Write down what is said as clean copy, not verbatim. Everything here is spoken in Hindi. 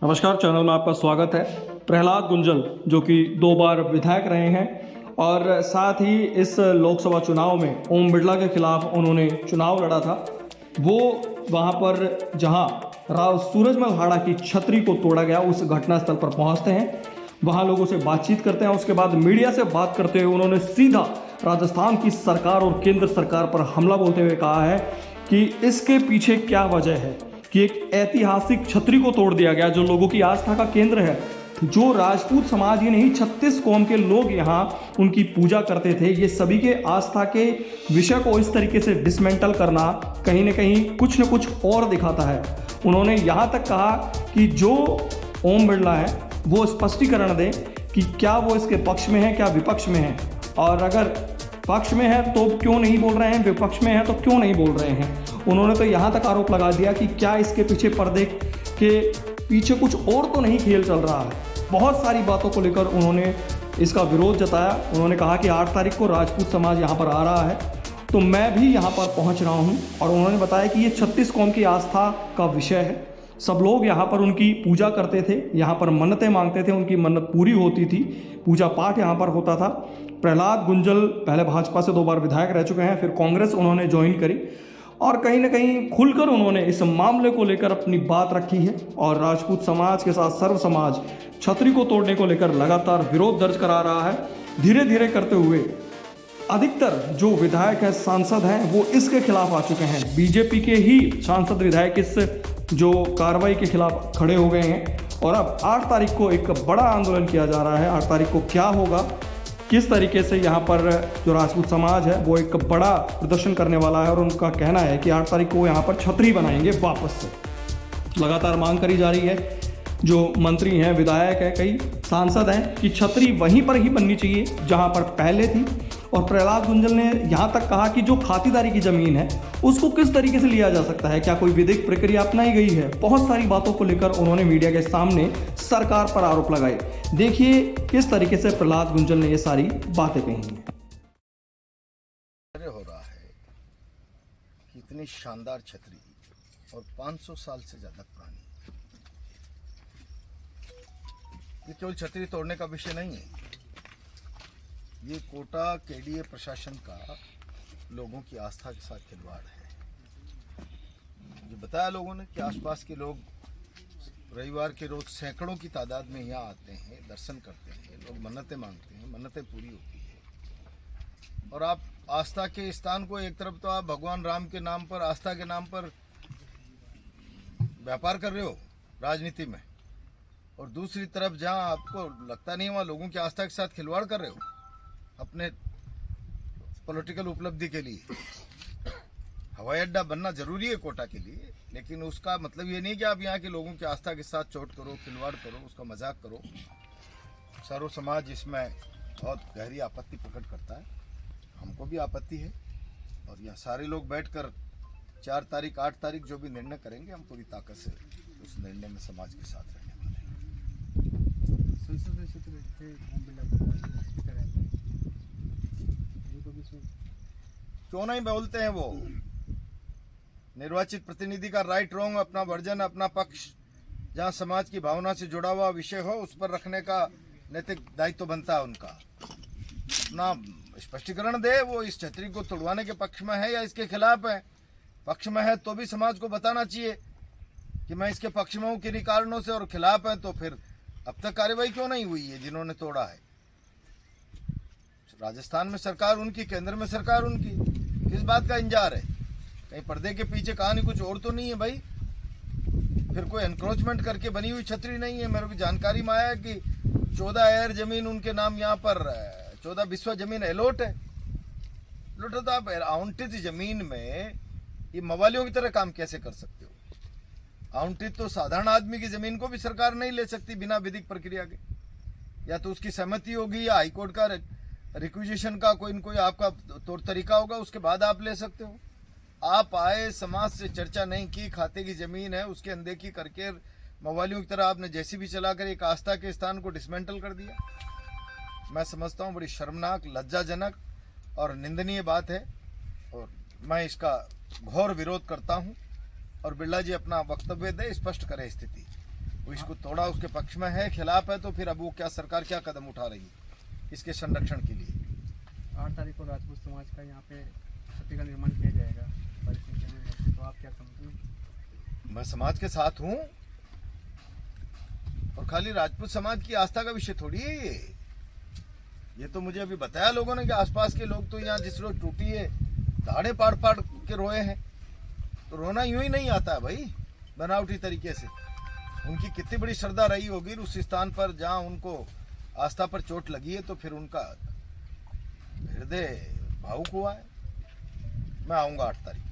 नमस्कार, चैनल में आपका स्वागत है। प्रहलाद गुंजल जो कि 2 बार विधायक रहे हैं और साथ ही इस लोकसभा चुनाव में ओम बिरला के खिलाफ उन्होंने चुनाव लड़ा था। वो वहाँ पर जहाँ राव सूरजमल हाड़ा की छतरी को तोड़ा गया उस घटनास्थल पर पहुँचते हैं, वहाँ लोगों से बातचीत करते हैं। उसके बाद मीडिया से बात करते हुए उन्होंने सीधा राजस्थान की सरकार और केंद्र सरकार पर हमला बोलते हुए कहा है कि इसके पीछे क्या वजह है कि एक ऐतिहासिक छतरी को तोड़ दिया गया जो लोगों की आस्था का केंद्र है। जो राजपूत समाज ही नहीं 36 कौम के लोग यहाँ उनकी पूजा करते थे। ये सभी के आस्था के विषय को इस तरीके से डिसमेंटल करना कहीं ना कहीं कुछ न कुछ और दिखाता है। उन्होंने यहाँ तक कहा कि जो ओम बिरला है वो स्पष्टीकरण दें कि क्या वो इसके पक्ष में है, क्या विपक्ष में है, और अगर पक्ष में है तो क्यों नहीं बोल रहे हैं, विपक्ष में है तो क्यों नहीं बोल रहे हैं। उन्होंने तो यहाँ तक आरोप लगा दिया कि क्या इसके पीछे पर्दे के पीछे कुछ और तो नहीं खेल चल रहा है। बहुत सारी बातों को लेकर उन्होंने इसका विरोध जताया। उन्होंने कहा कि 8 तारीख को राजपूत समाज यहाँ पर आ रहा है तो मैं भी यहाँ पर पहुँच रहा हूँ, और उन्होंने बताया कि ये 36 कौम की आस्था का विषय है। सब लोग यहाँ पर उनकी पूजा करते थे, यहाँ पर मन्नतें मांगते थे, उनकी मन्नत पूरी होती थी, पूजा पाठ यहाँ पर होता था। प्रहलाद गुंजल पहले भाजपा से 2 बार विधायक रह चुके हैं, फिर कांग्रेस उन्होंने ज्वाइन करी और कहीं ना कहीं खुलकर उन्होंने इस मामले को लेकर अपनी बात रखी है। और राजपूत समाज के साथ सर्व समाज छतरी को तोड़ने को लेकर लगातार विरोध दर्ज करा रहा है। धीरे धीरे करते हुए अधिकतर जो विधायक हैं, सांसद हैं, वो इसके खिलाफ आ चुके हैं। बीजेपी के ही सांसद विधायक इस जो कार्रवाई के खिलाफ खड़े हो गए हैं और अब 8 तारीख को एक बड़ा आंदोलन किया जा रहा है। 8 तारीख को क्या होगा, किस तरीके से यहाँ पर जो राजपूत समाज है वो एक बड़ा प्रदर्शन करने वाला है, और उनका कहना है कि 8 तारीख को यहाँ पर छतरी बनाएंगे वापस से। लगातार मांग करी जा रही है, जो मंत्री हैं, विधायक हैं, कई सांसद हैं कि छतरी वहीं पर ही बननी चाहिए जहाँ पर पहले थी। और प्रहलाद गुंजल ने यहाँ तक कहा कि जो खातिरदारी की ज़मीन है उसको किस तरीके से लिया जा सकता है, क्या कोई विधिक प्रक्रिया अपनाई गई है। बहुत सारी बातों को लेकर उन्होंने मीडिया के सामने सरकार पर आरोप लगाए। देखिए किस तरीके से प्रहलाद गुंजल ने ये सारी बातें कही हैं। हो रहा है कि इतनी शानदार छतरी और 500 साल से ज्यादा पुरानी, ये केवल छतरी तोड़ने का विषय नहीं है, ये कोटा केडीए प्रशासन का लोगों की आस्था के साथ खिलवाड़ है। ये बताया लोगों ने कि आसपास के लोग रविवार के रोज सैकड़ों की तादाद में यहाँ आते हैं, दर्शन करते हैं, लोग मन्नतें मांगते हैं, मन्नतें पूरी होती है। और आप आस्था के स्थान को एक तरफ तो आप भगवान राम के नाम पर, आस्था के नाम पर व्यापार कर रहे हो राजनीति में, और दूसरी तरफ जहां आपको लगता नहीं वहां लोगों की आस्था के साथ खिलवाड़ कर रहे हो अपने पॉलिटिकल उपलब्धि के लिए। हवाई अड्डा बनना जरूरी है कोटा के लिए, लेकिन उसका मतलब ये नहीं कि आप यहाँ के लोगों की आस्था के साथ चोट करो, खिलवाड़ करो, उसका मजाक करो। सर्व समाज इसमें बहुत गहरी आपत्ति प्रकट करता है, हमको भी आपत्ति है। और यहाँ सारे लोग बैठकर 4 तारीख 8 तारीख जो भी निर्णय करेंगे, हम पूरी ताकत से उस निर्णय में समाज के साथ रहने वाले हैं। क्यों नहीं बोलते हैं वो? निर्वाचित प्रतिनिधि का राइट रॉन्ग, अपना वर्जन, अपना पक्ष, जहां समाज की भावना से जुड़ा हुआ विषय हो उस पर रखने का नैतिक दायित्व बनता है उनका। अपना स्पष्टीकरण दे, वो इस छतरी को तोड़वाने के पक्ष में है या इसके खिलाफ है। पक्ष में है तो भी समाज को बताना चाहिए कि मैं इसके पक्ष में हूँ किन्हीं कारणों से, और खिलाफ है तो फिर अब तक कार्रवाई क्यों नहीं हुई है जिन्होंने तोड़ा है। राजस्थान में सरकार उनकी, केंद्र में सरकार उनकी, किस बात का इंतजार है? कहीं पर्दे के पीछे कहानी कुछ और तो नहीं है भाई? फिर कोई एनक्रोचमेंट करके बनी हुई छतरी नहीं है। मेरे को जानकारी में आया कि 14 एयर जमीन उनके नाम यहाँ पर 14 बिस्वा जमीन अलॉट है। अलॉट तो आप आवंटित जमीन में ये मवालियों की तरह काम कैसे कर सकते हो? आवंटित तो साधारण आदमी की जमीन को भी सरकार नहीं ले सकती बिना विधिक प्रक्रिया के। या तो उसकी सहमति होगी या हाईकोर्ट का रिक्विजिशन का कोई आपका तौर तरीका होगा, उसके बाद आप ले सकते हो। आप आए, समाज से चर्चा नहीं की, खाते की जमीन है उसकी अनदेखी करके मवालियों की तरह आपने जेसीबी चलाकर एक आस्था के स्थान को डिसमेंटल कर दिया। मैं समझता हूँ बड़ी शर्मनाक, लज्जाजनक और निंदनीय बात है, और मैं इसका घोर विरोध करता हूँ। और बिरला जी अपना वक्तव्य दे, स्पष्ट करे स्थिति। वो इसको थोड़ा उसके पक्ष में है, खिलाफ है, तो फिर अब वो क्या सरकार क्या कदम उठा रही है इसके संरक्षण के लिए। 8 तारीख को राजपूत समाज का यहाँ पे छतरी का निर्माण किया जाएगा, तो आप क्या समझते हैं? मैं समाज के साथ हूँ, और खाली राजपूत समाज की आस्था का विषय थोड़ी है ये तो मुझे अभी बताया लोगों ने कि आसपास के लोग तो यहाँ जिस रोज टूटी है दाढ़े पाड़ पाड़ के रोए हैं, तो रोना यूं ही नहीं आता है भाई बनावटी तरीके से। उनकी कितनी बड़ी श्रद्धा रही होगी उस स्थान पर जहाँ उनको आस्था पर चोट लगी है, तो फिर उनका हृदय भावुक हुआ है। मैं आऊंगा 8 तारीख।